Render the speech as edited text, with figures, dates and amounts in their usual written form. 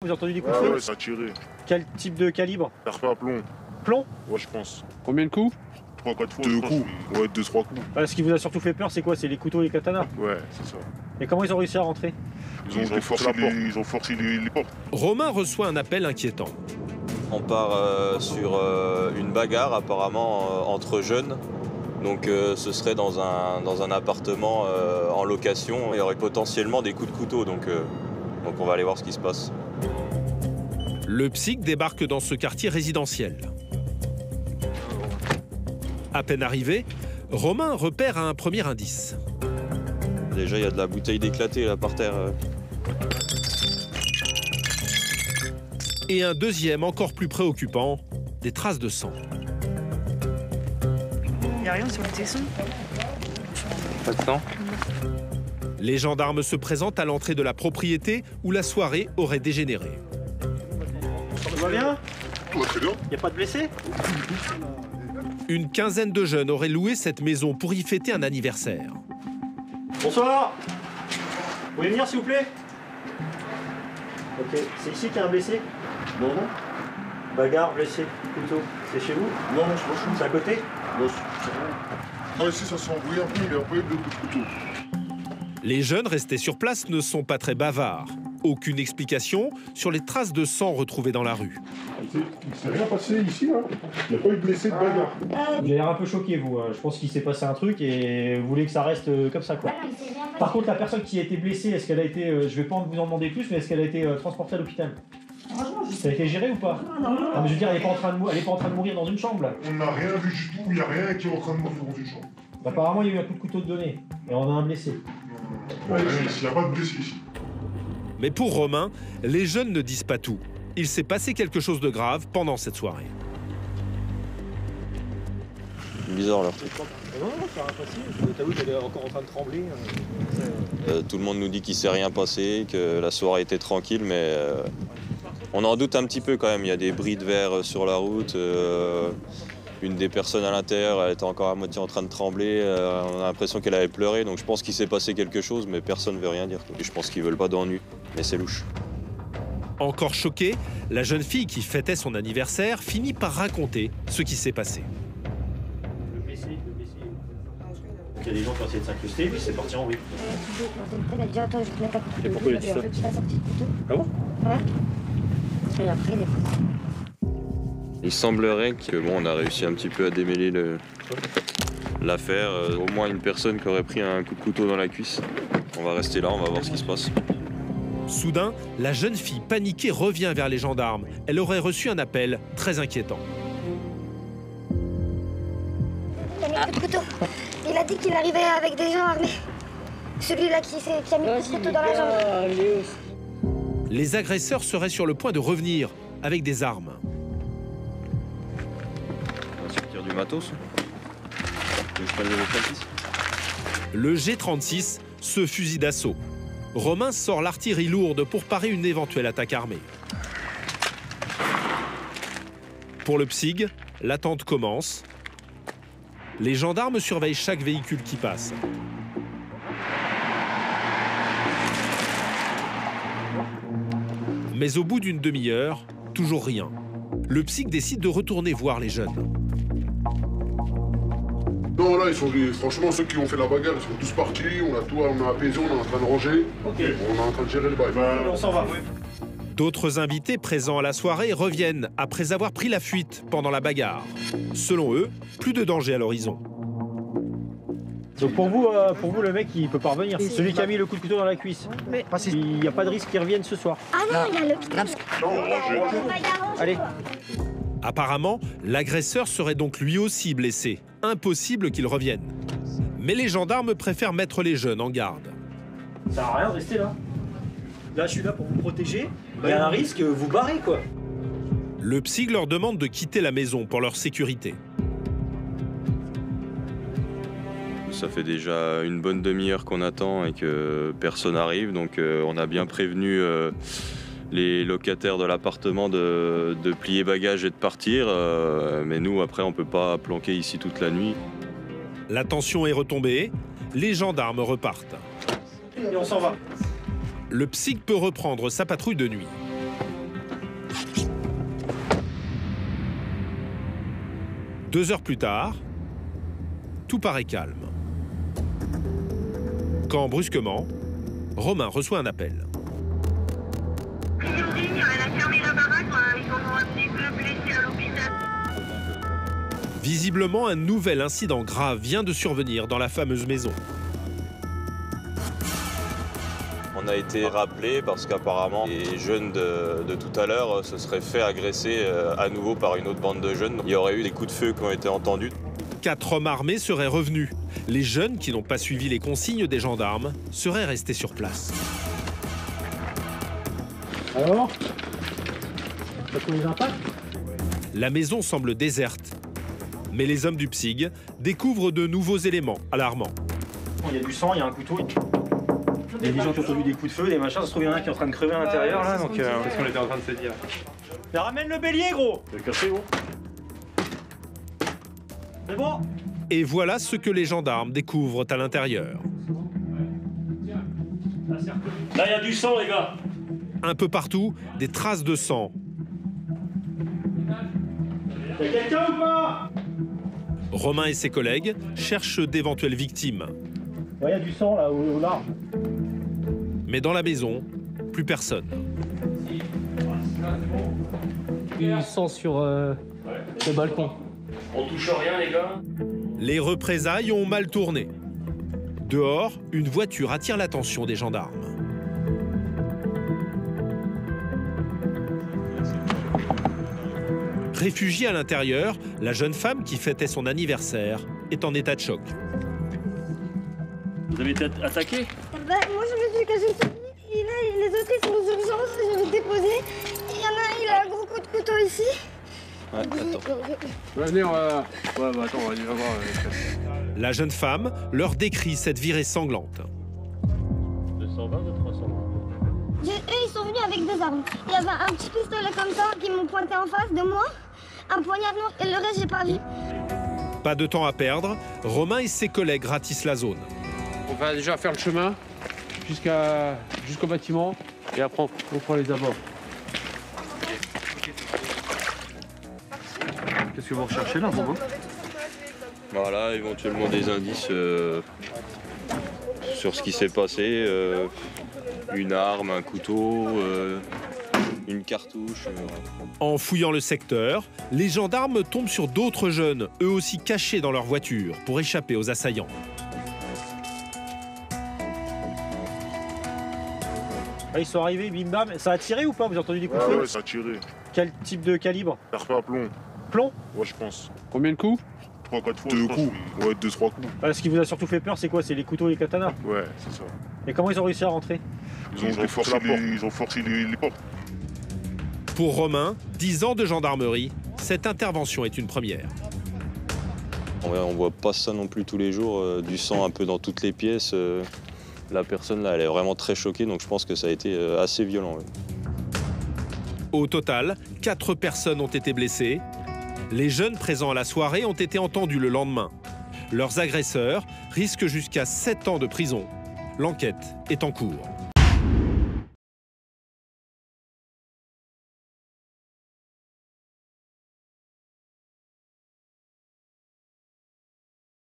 Vous avez entendu des coups de Ah feu? ouais, ça a tiré. Quel type de calibre? RP à plomb. Plomb? Ouais, je pense. Combien de coups? 3-4 fois. 2 coups. Ouais, 2-3 coups. Ce qui vous a surtout fait peur, c'est quoi? C'est les couteaux et les katanas? Ouais, c'est ça. Et comment ils ont réussi à rentrer? Ils ont forcé les portes. Romain reçoit un appel inquiétant. On part sur une bagarre apparemment entre jeunes. Donc ce serait dans un appartement en location. Il y aurait potentiellement des coups de couteau, donc on va aller voir ce qui se passe. Le psych débarque dans ce quartier résidentiel. À peine arrivé, Romain repère un premier indice. Déjà, il y a de la bouteille d'éclatée là par terre. Et un deuxième encore plus préoccupant, des traces de sang. Il n'y a rien sur le tesson. Pas de sang. Les gendarmes se présentent à l'entrée de la propriété où la soirée aurait dégénéré. Tout va bien? Tout va très bien. Y a pas de blessés? Une quinzaine de jeunes auraient loué cette maison pour y fêter un anniversaire. Bonsoir. Vous pouvez venir s'il vous plaît? Ok, c'est ici qu'il y a un blessé? Non. Bagarre, blessé, couteau. C'est chez vous? Non, c'est pas chaud. C'est à côté? Non, c'est rien. Ah, ici, ça s'est embrouillé un peu, il y a pas eu de coups de couteau. Les jeunes restés sur place ne sont pas très bavards. Aucune explication sur les traces de sang retrouvées dans la rue. Il s'est rien passé ici, là. Il n'y a pas eu de blessé de bagarre. Vous avez l'air un peu choqué, vous. Je pense qu'il s'est passé un truc et vous voulez que ça reste comme ça, quoi. Par contre, la personne qui a été blessée, est-ce qu'elle a été, je vais pas vous en demander plus, mais est-ce qu'elle a été transportée à l'hôpital? Ça a été géré ou pas? Non, mais je veux dire, elle est pas en train de mourir dans une chambre, là. On n'a rien vu du tout, il n'y a rien qui est en train de mourir dans une chambre. Apparemment, il y a eu un coup de couteau de donné. Et on a un blessé. Il n'y a pas de blessé ici. Mais pour Romain, les jeunes ne disent pas tout. Il s'est passé quelque chose de grave pendant cette soirée. Bizarre leur truc. Non, ça va passer. T'as vu qu'elle est encore en train de trembler. Tout le monde nous dit qu'il s'est rien passé, que la soirée était tranquille, mais on en doute un petit peu quand même. Il y a des bris de verre sur la route. Une des personnes à l'intérieur, elle était encore à moitié en train de trembler. On a l'impression qu'elle avait pleuré, donc je pense qu'il s'est passé quelque chose, mais personne ne veut rien dire. Et je pense qu'ils veulent pas d'ennui, mais c'est louche. Encore choquée, la jeune fille qui fêtait son anniversaire finit par raconter ce qui s'est passé. Le blessé. Il y a des gens qui ont essayé de s'incruster, puis c'est parti en vrille. Elle a dit attends, je te mets pas couteau. Et pourquoi il a dit ça? Il a sorti le couteau. Ah bon? Ouais. Et après, il est parti. Il semblerait on a réussi un petit peu à démêler l'affaire. Au moins une personne qui aurait pris un coup de couteau dans la cuisse. On va rester là, on va voir ce qui se passe. Soudain, la jeune fille paniquée revient vers les gendarmes. Elle aurait reçu un appel très inquiétant. Il a mis le coup de couteau. Il a dit qu'il arrivait avec des gens armés. Celui-là qui a mis le coup de couteau dans la jambe. Les agresseurs seraient sur le point de revenir avec des armes. On va sortir du matos. Je prends le G36. Le G36, ce fusil d'assaut. Romain sort l'artillerie lourde pour parer une éventuelle attaque armée. Pour le PSIG, l'attente commence. Les gendarmes surveillent chaque véhicule qui passe. Mais au bout d'une demi-heure, toujours rien. Le PSIG décide de retourner voir les jeunes. Non, là, franchement, ceux qui ont fait la bagarre, ils sont tous partis, on a apaisé, on est en train de ranger. Ok. On est en train de gérer le bail. On s'en va. D'autres invités présents à la soirée reviennent après avoir pris la fuite pendant la bagarre. Selon eux, plus de danger à l'horizon. Donc pour vous, le mec, il peut pas revenir. Celui qui a mis le coup de couteau dans la cuisse. Mais Il n'y a pas de risque qu'il revienne ce soir. Ah non, il y a l'hôpital. Allez. Apparemment, l'agresseur serait donc lui aussi blessé. Impossible qu'il revienne. Mais les gendarmes préfèrent mettre les jeunes en garde. Ça sert à rien de rester là. Là, je suis là pour vous protéger. Il y a un risque, vous barrez, quoi. Le PSIG leur demande de quitter la maison pour leur sécurité. Ça fait déjà une bonne demi-heure qu'on attend et que personne n'arrive, donc on a bien prévenu les locataires de l'appartement de plier bagages et de partir. Mais nous, après, on ne peut pas planquer ici toute la nuit. La tension est retombée, les gendarmes repartent. Et on s'en va. Le PSIG peut reprendre sa patrouille de nuit. 2 heures plus tard, tout paraît calme. Quand brusquement, Romain reçoit un appel. Elle a fermé la baraque, ils ont ramené 2 blessés à l'hôpital. Visiblement, un nouvel incident grave vient de survenir dans la fameuse maison. On a été rappelé parce qu'apparemment les jeunes de tout à l'heure se seraient fait agresser à nouveau par une autre bande de jeunes. Il y aurait eu des coups de feu qui ont été entendus. 4 hommes armés seraient revenus. Les jeunes qui n'ont pas suivi les consignes des gendarmes seraient restés sur place. Alors, t'as trouvé les impacts? La maison semble déserte. Mais les hommes du PSIG découvrent de nouveaux éléments alarmants. Il y a du sang, il y a un couteau. Il y a des gens qui ont entendu des coups de feu, des machins. Ça se trouve, il y en a un qui est en train de crever à l'intérieur là. Donc, C'est ce qu'on était en train de se dire. Mais ramène le bélier, gros! T'es cassé, gros? C'est bon? Et voilà ce que les gendarmes découvrent à l'intérieur. Là, il y a du sang, les gars. Un peu partout, des traces de sang. Y'a quelqu'un ou pas? Romain et ses collègues cherchent d'éventuelles victimes. Ouais, il y a du sang là, au large. Mais dans la maison, plus personne. Du sang sur le balcon. On touche rien, les gars. Les représailles ont mal tourné. Dehors, une voiture attire l'attention des gendarmes. Réfugiée à l'intérieur, la jeune femme qui fêtait son anniversaire est en état de choc. Vous avez été attaqué? Bah, moi je me suis caché sur lui, et là les autres ils sont aux urgences, je vais me déposer. Il y en a un, il a un gros coup de couteau ici. Ouais, attends. Venez, on va... Ouais, bah attends, on va voir. La jeune femme leur décrit cette virée sanglante. 220 ou 300? Eux ils sont venus avec 2 armes. Il y avait un petit pistolet comme ça qui m'ont pointé en face de moi, un poignard noir et le reste j'ai pas vu. Pas de temps à perdre, Romain et ses collègues ratissent la zone. On va déjà faire le chemin jusqu'au bâtiment et après on prend les abords. Qu'est-ce que vous recherchez là, Bobo? Voilà, éventuellement des indices sur ce qui s'est passé. Une arme, un couteau, une cartouche. En fouillant le secteur, les gendarmes tombent sur d'autres jeunes, eux aussi cachés dans leur voiture, pour échapper aux assaillants. Ah, ils sont arrivés, bim bam. Ça a tiré ou pas? Vous avez entendu des coups de feu? Ouais, ça a tiré. Quel type de calibre? Arme à plomb. Plomb? Ouais, je pense. Combien de coups? 3-4 fois. 2 coups. Ouais, 2-3 coups. Ce qui vous a surtout fait peur, c'est quoi? C'est les couteaux et les katanas? Ouais, c'est ça. Et comment ils ont réussi à rentrer? Ils ont forcé les portes. Pour Romain, 10 ans de gendarmerie, cette intervention est une première. On voit pas ça non plus tous les jours, du sang un peu dans toutes les pièces. La personne là, elle est vraiment très choquée, donc je pense que ça a été assez violent. Ouais. Au total, 4 personnes ont été blessées. Les jeunes présents à la soirée ont été entendus le lendemain. Leurs agresseurs risquent jusqu'à 7 ans de prison. L'enquête est en cours.